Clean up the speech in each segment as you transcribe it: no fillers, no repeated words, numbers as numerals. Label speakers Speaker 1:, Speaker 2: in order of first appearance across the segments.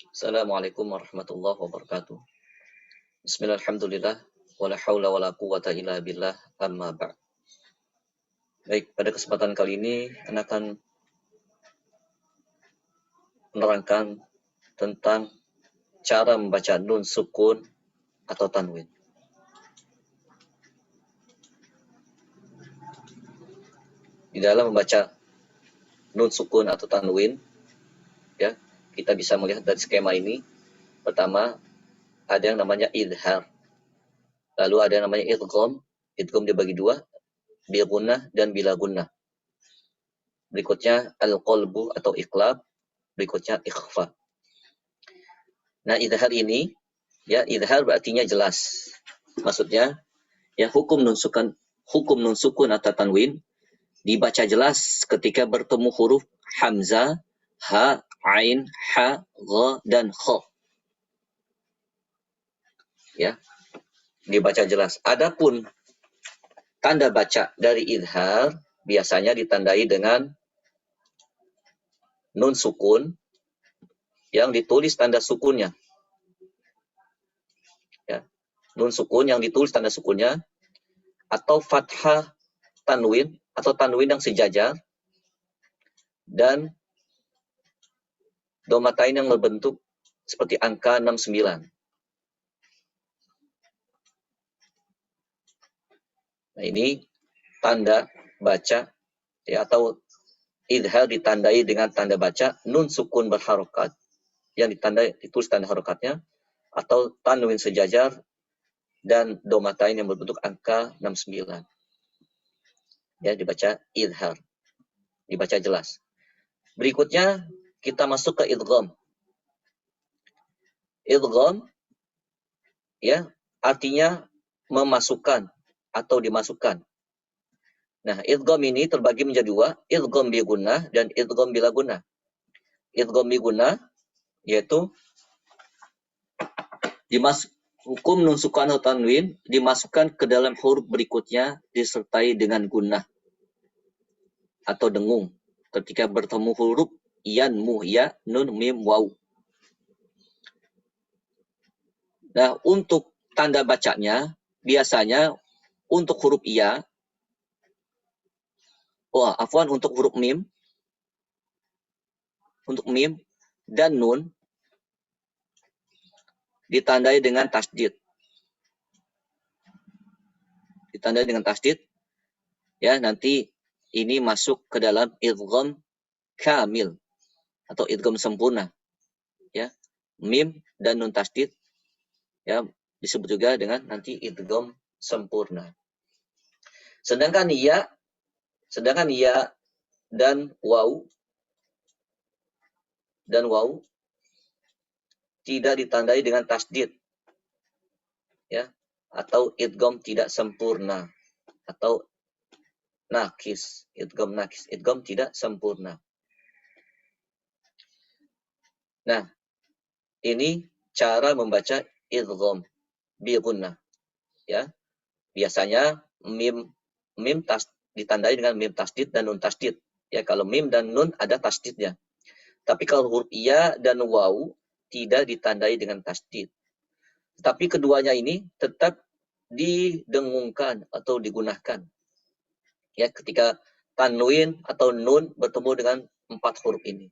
Speaker 1: Assalamualaikum warahmatullahi wabarakatuh. Bismillahirrahmanirrahim. Wala haula wala quwata illa billah amma ba'd. Baik, pada kesempatan kali ini Anda akan menerangkan tentang cara membaca nun sukun atau tanwin. Di dalam membaca nun sukun atau tanwin, ya, kita bisa melihat dari skema ini. Pertama, ada yang namanya idhar. Lalu ada yang namanya idgham. Idgham dibagi dua, bi gunnah dan bila gunnah. Berikutnya al-qalbu atau iqlab, berikutnya ikhfa. Nah, idhar ini, ya, idhar artinya jelas. Maksudnya, ya, hukum nun sukun atau tanwin dibaca jelas ketika bertemu huruf hamzah, ha, ain, ha, gha, dan kha. Ya, dibaca jelas. Adapun tanda baca dari idhar biasanya ditandai dengan nun sukun yang ditulis tanda sukunnya. Ya, nun sukun yang ditulis tanda sukunnya, atau fathah tanwin atau tanwin yang sejajar, dan domatain yang berbentuk seperti angka 69. Nah, ini tanda baca, ya, atau idhar ditandai dengan tanda baca nun sukun berharokat yang ditulis tanda harokatnya, atau tanwin sejajar dan domatain yang berbentuk angka 69. Ya, dibaca idhar, dibaca jelas. Berikutnya kita masuk ke idgham. Idgham, ya, artinya memasukkan atau dimasukkan. Nah, idgham ini terbagi menjadi dua, idgham bi gunnah dan idgham bila gunnah. Idgham bi gunnah yaitu hukum nun sukun atau tanwin dimasukkan ke dalam huruf berikutnya disertai dengan gunnah atau dengung ketika bertemu huruf yan, mu, ya, nun, mim, waw. Nah, untuk tanda bacanya biasanya untuk huruf iya, untuk huruf mim, dan nun ditandai dengan tasdid. Ya, nanti ini masuk ke dalam idgham kamil atau idgham sempurna. Ya, mim dan nun tasdid, ya, disebut juga dengan nanti idgham sempurna. Sedangkan ya dan waw tidak ditandai dengan tasdid, ya, atau idgham tidak sempurna, atau idgham tidak sempurna. Nah, ini cara membaca idgham bi gunnah, ya. Biasanya mim ditandai dengan mim tasdid dan nun tasdid. Ya, kalau mim dan nun ada tasdidnya. Tapi kalau huruf iya dan waw tidak ditandai dengan tasdid. Tapi keduanya ini tetap didengungkan atau digunakan. Ya, ketika tanwin atau nun bertemu dengan 4 huruf ini.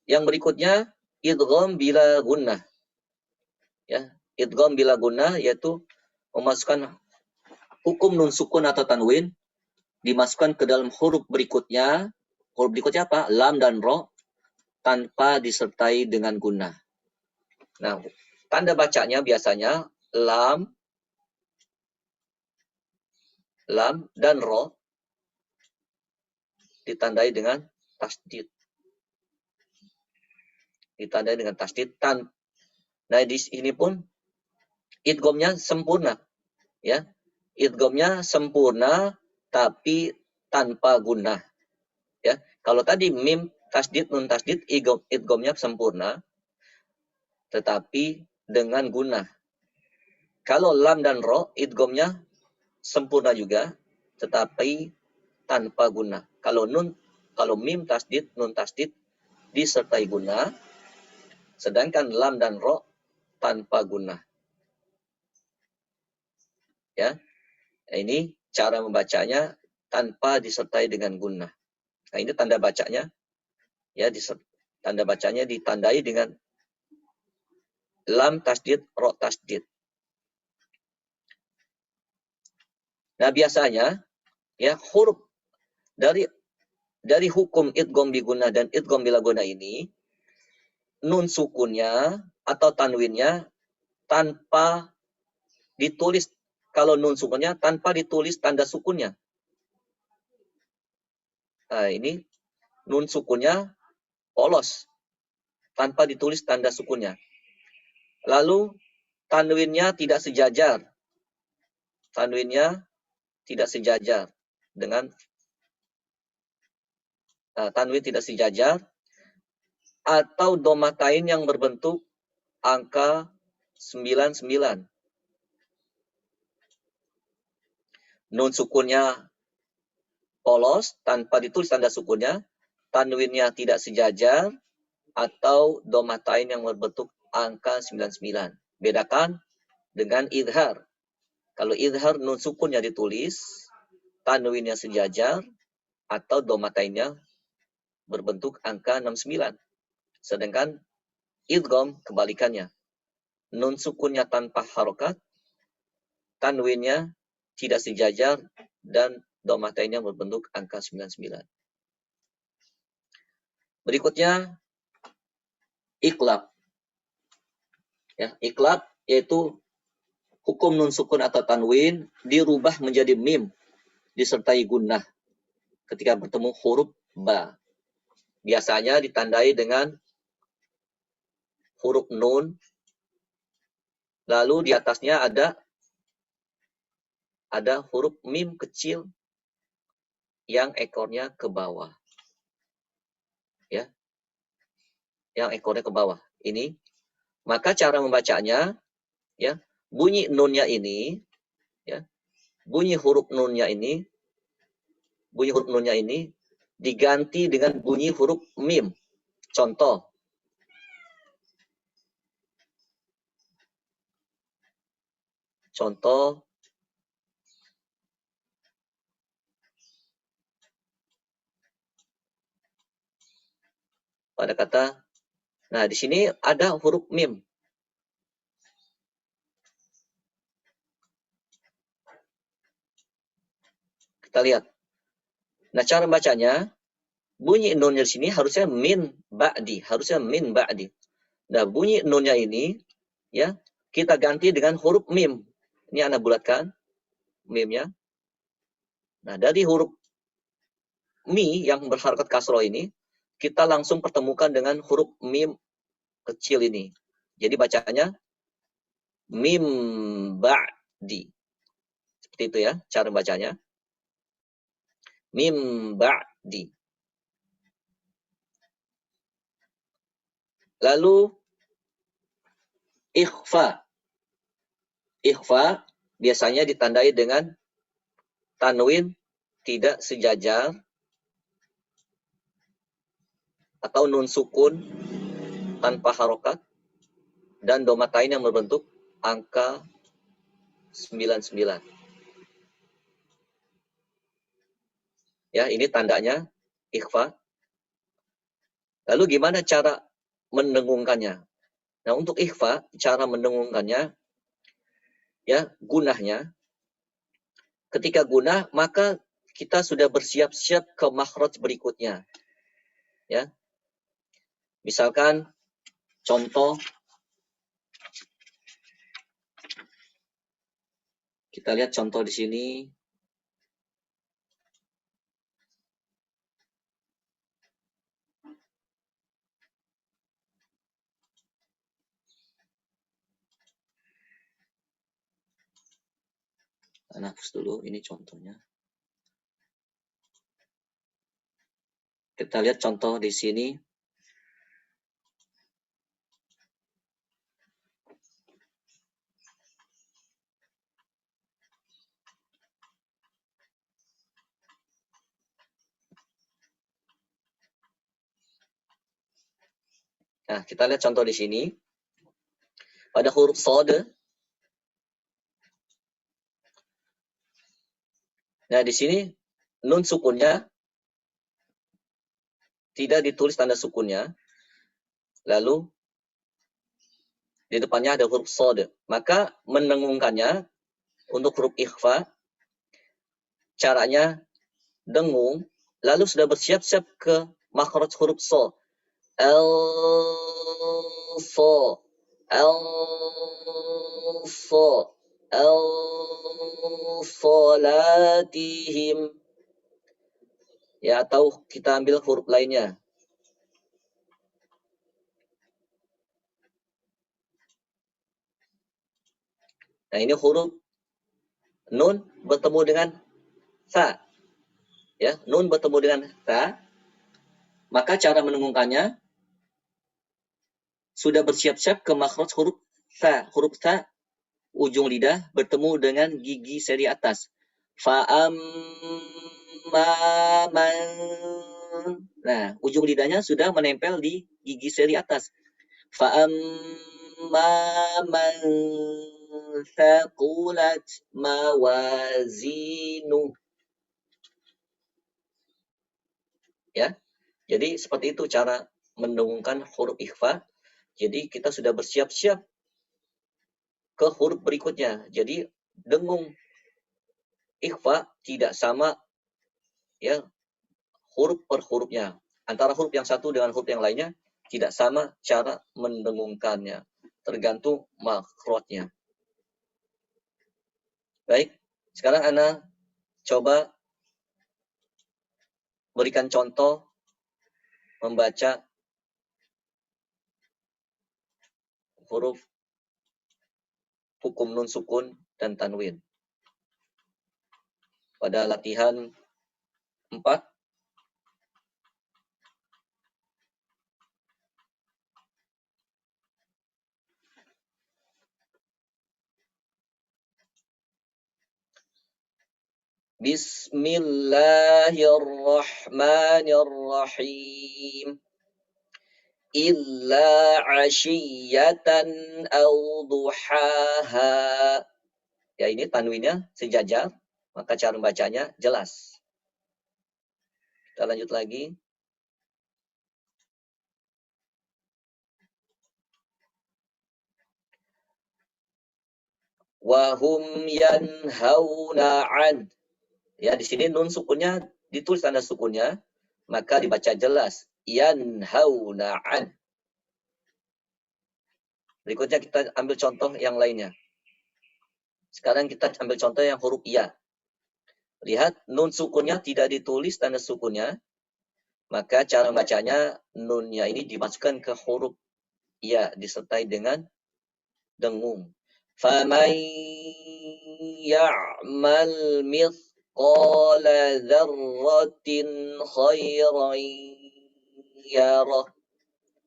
Speaker 1: Yang berikutnya idgham bila gunnah. Ya, idgham bila gunnah yaitu memasukkan hukum nun sukun atau tanwin dimasukkan ke dalam huruf berikutnya. Huruf berikutnya apa? Lam dan ro, tanpa disertai dengan gunnah. Nah, tanda bacanya biasanya lam dan ro ditandai dengan tasdid. Nah, di sini pun idghamnya sempurna, ya. Idghamnya sempurna tapi tanpa gunnah, ya. Kalau tadi mim tasdid, nun tasdid, idghamnya sempurna tetapi dengan gunnah. Kalau lam dan ro idghamnya sempurna juga tetapi tanpa gunnah. Kalau mim tasdid, nun tasdid disertai gunnah, Sedangkan lam dan ro tanpa gunnah. Ya, ini cara membacanya tanpa disertai dengan gunnah. Nah, ini tanda bacanya, ya, tanda bacanya ditandai dengan lam tasdid, ro tasdid. Nah, biasanya ya huruf dari hukum idgham bi gunnah dan idgham bila gunnah ini, nun sukunnya atau tanwinnya tanpa ditulis, kalau nun sukunnya tanpa ditulis tanda sukunnya. Nah, ini nun sukunnya polos tanpa ditulis tanda sukunnya. Lalu tanwinnya tidak sejajar. Tanwinnya tidak sejajar dengan tanwin tidak sejajar, atau domatain yang berbentuk angka 99. Nun sukunnya polos tanpa ditulis tanda sukunnya, tanwinnya tidak sejajar, atau domatain yang berbentuk angka 99. Bedakan dengan idhar. Kalau idhar nun sukunnya ditulis, tanwinnya sejajar, atau domatainnya berbentuk angka 69. Sedangkan idgham kebalikannya. Nun sukunnya tanpa harokat, tanwinnya tidak sejajar, dan domatainnya berbentuk angka 99. Berikutnya iqlab. Ya, iqlab yaitu hukum nun sukun atau tanwin dirubah menjadi mim disertai gunnah ketika bertemu huruf ba. Biasanya ditandai dengan huruf nun, lalu di atasnya ada huruf mim kecil yang ekornya ke bawah. Ya, yang ekornya ke bawah. Ini, maka cara membacanya, ya, bunyi nunnya ini, ya, bunyi huruf nunnya ini diganti dengan bunyi huruf mim. Contoh, pada kata, nah di sini ada huruf mim. Kita lihat. Nah, cara bacanya, bunyi nunnya di sini harusnya min ba'di, Nah, bunyi nunnya ini, ya, kita ganti dengan huruf mim. Ini Anda bulatkan mimnya. Nah, dari huruf mi yang berharokat kasroh ini, kita langsung pertemukan dengan huruf mim kecil ini. Jadi bacanya mim ba'di. Seperti itu ya, cara bacanya. Mim ba'di. Lalu ikhfa. Ikhfa biasanya ditandai dengan tanwin tidak sejajar atau nun sukun tanpa harokat dan domatain yang berbentuk angka 99. Ya, ini tandanya ikhfa. Lalu gimana cara mendengungkannya? Nah, untuk ikhfa, cara mendengungkannya, ya, gunahnya, ketika gunah, maka kita sudah bersiap-siap ke makhraj berikutnya. Ya. Misalkan contoh, kita lihat contoh di sini. Nafas dulu, ini contohnya. Kita lihat contoh di sini. Nah, kita lihat contoh di sini. Pada huruf shad. Nah, di sini nun sukunnya tidak ditulis tanda sukunnya. Lalu di depannya ada huruf shad. Maka mendengungkannya untuk huruf ikhfa, caranya dengung, lalu sudah bersiap-siap ke makhraj huruf so. So, so, solatihim. Ya, atau kita ambil huruf lainnya. Nah, ini huruf nun bertemu dengan sa. Ya, nun bertemu dengan sa. Maka cara mendengungkannya sudah bersiap-siap ke makhraj huruf sa. Huruf sa ujung lidah bertemu dengan gigi seri atas. Nah, ujung lidahnya sudah menempel di gigi seri atas. Fa'amman thaqulat mawazinu. Ya. Jadi seperti itu cara mendengungkan huruf ikhfa. Jadi kita sudah bersiap-siap ke huruf berikutnya. Jadi dengung ikhfa tidak sama ya huruf per hurufnya. Antara huruf yang satu dengan huruf yang lainnya tidak sama cara mendengungkannya. Tergantung makhrajnya. Baik, sekarang Ana coba berikan contoh membaca huruf hukum nun sukun dan tanwin. Pada latihan 4, Bismillahirrahmanirrahim. Illa ashiyatan au duhaha. Ya, ini tanwinnya sejajar, maka cara membacanya jelas. Kita lanjut lagi. Wahum yanhauna an. Ya, di sini nun sukunnya ditulis tanda sukunnya, maka dibaca jelas. Yanhauna an. Berikutnya kita ambil contoh yang lainnya. Sekarang kita ambil contoh yang huruf ya. Lihat, nun sukunnya tidak ditulis tanda sukunnya, maka cara bacanya nunnya ini dimasukkan ke huruf ya disertai dengan dengung. Faman ya'mal mithqala dzarratin khairan yarah.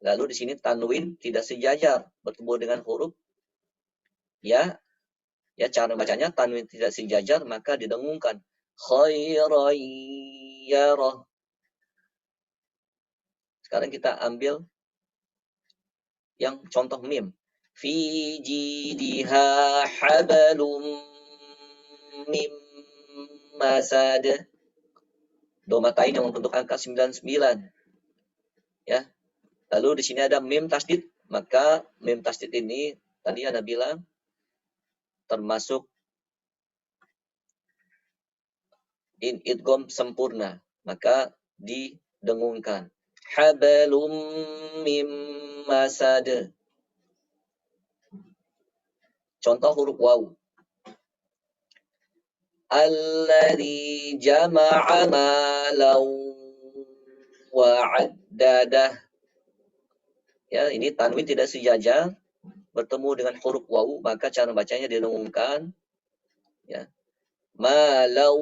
Speaker 1: Lalu di sini tanwin tidak sejajar bertemu dengan huruf ya. Ya, cara bacanya tanwin tidak sejajar maka didengungkan. Khairan yarah. Sekarang kita ambil yang contoh mim. Fi jidiha hablum mim masad. Domatain yang membentuk angka 99. Ya. Lalu di sini ada mim tasdid, maka mim tasdid ini tadi Anda bilang termasuk idgham sempurna, maka didengungkan. Hablum mim masad. Contoh huruf waw. Alladzi jama'a malan wa 'addadah. Ya, ini tanwin tidak sejajar bertemu dengan huruf waw, maka cara bacanya didengungkan. Ya. Malan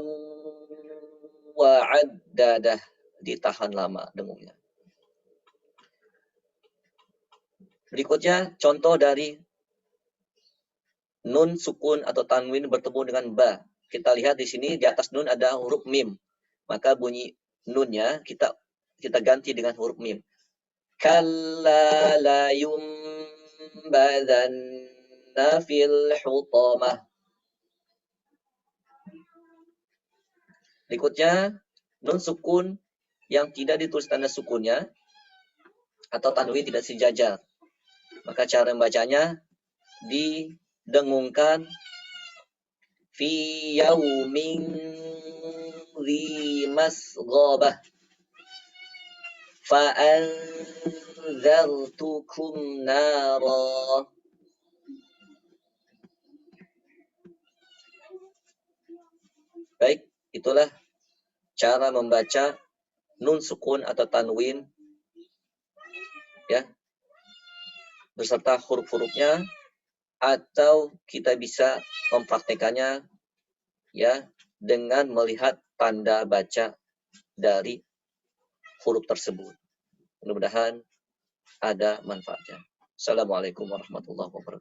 Speaker 1: wa 'addadah, ditahan lama dengungnya. Berikutnya contoh dari nun sukun atau tanwin bertemu dengan ba. Kita lihat di sini di atas nun ada huruf mim. Maka bunyi nunnya kita ganti dengan huruf mim. kalla la yumbadanna fil hutamah. Berikutnya, nun sukun yang tidak ditulis tanda sukunnya atau tanwin tidak sejajar. Maka cara membacanya didengungkan fi yaumin zi masghabah fa anzartukum nara. Baik, itulah cara membaca nun sukun atau tanwin ya beserta huruf-hurufnya, atau kita bisa mempraktekannya ya dengan melihat tanda baca dari huruf tersebut. Mudah-mudahan ada manfaatnya. Assalamualaikum warahmatullahi wabarakatuh.